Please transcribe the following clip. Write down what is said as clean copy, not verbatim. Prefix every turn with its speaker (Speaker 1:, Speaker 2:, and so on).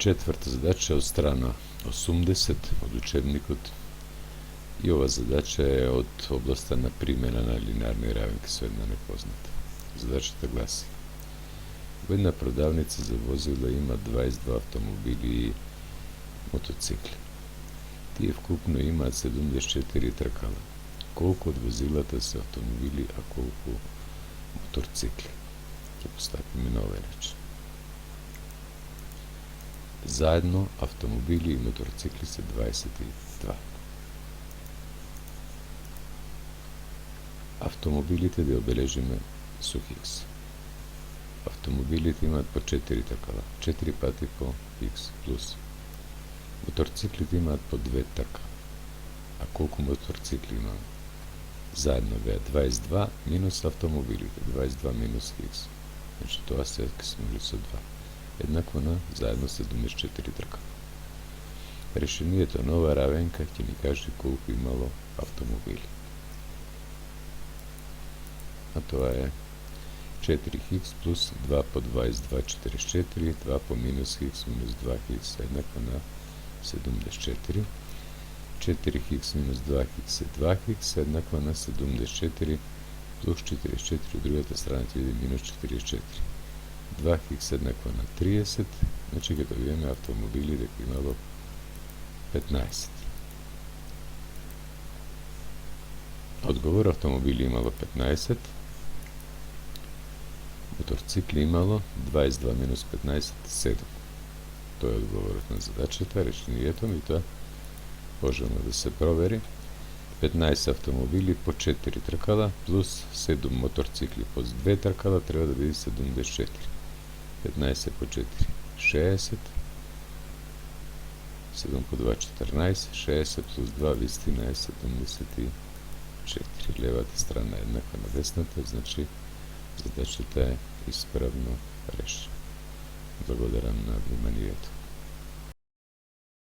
Speaker 1: четврта задача од страна 80 од учебникот и ова задача е од областа на примена на линеарни равенки со една непозната. Задачата гласи: во една продавница за возила има 22 автомобили и мотоцикли. Тие вкупно имаат 74 тркала. Колку од возилата се автомобили, а колку моторцикли? Ќе постапиме на овој начин. Заедно автомобили и моторцикли се 22. Автомобилите да обележиме со хикс. Автомобилите имаат по 4 тркала, 4 пати по хикс плюс. Моторциклите имаат по 2 тркала. А колку моторцикли имаме? Заедно беа 22 минус автомобилите, 22 минус хикс. Значи тоа се откиснули со 2. Еднакво на заедно 74 тркала. Решението на ова равенка ќе ни каже колку имало автомобили. А тоа е 4х плюс 2 по 22, 44, 2 по минус х минус 2х еднакво на 74. 4х минус 2х е 2х еднакво на 74 плюс 44 од другата страна ќе биде минус 44. 2х еднакво на 30, значи ќе добиеме автомобили дека имало 15. Одговор: автомобили имало 15, моторцикли имало 22 минус 15, 7. Тоа е одговорот на задачата, решението и тоа можемо да се провери. 15 автомобили по 4 тркала плюс 7 моторцикли по 2 тркала треба да биде 74. 15 по 4 60, 7 по 2 14, 60 плюс 2 вистина е 74. Левата страна е еднаква на десната, значи задачата е исправно решена. Благодарам на вниманието.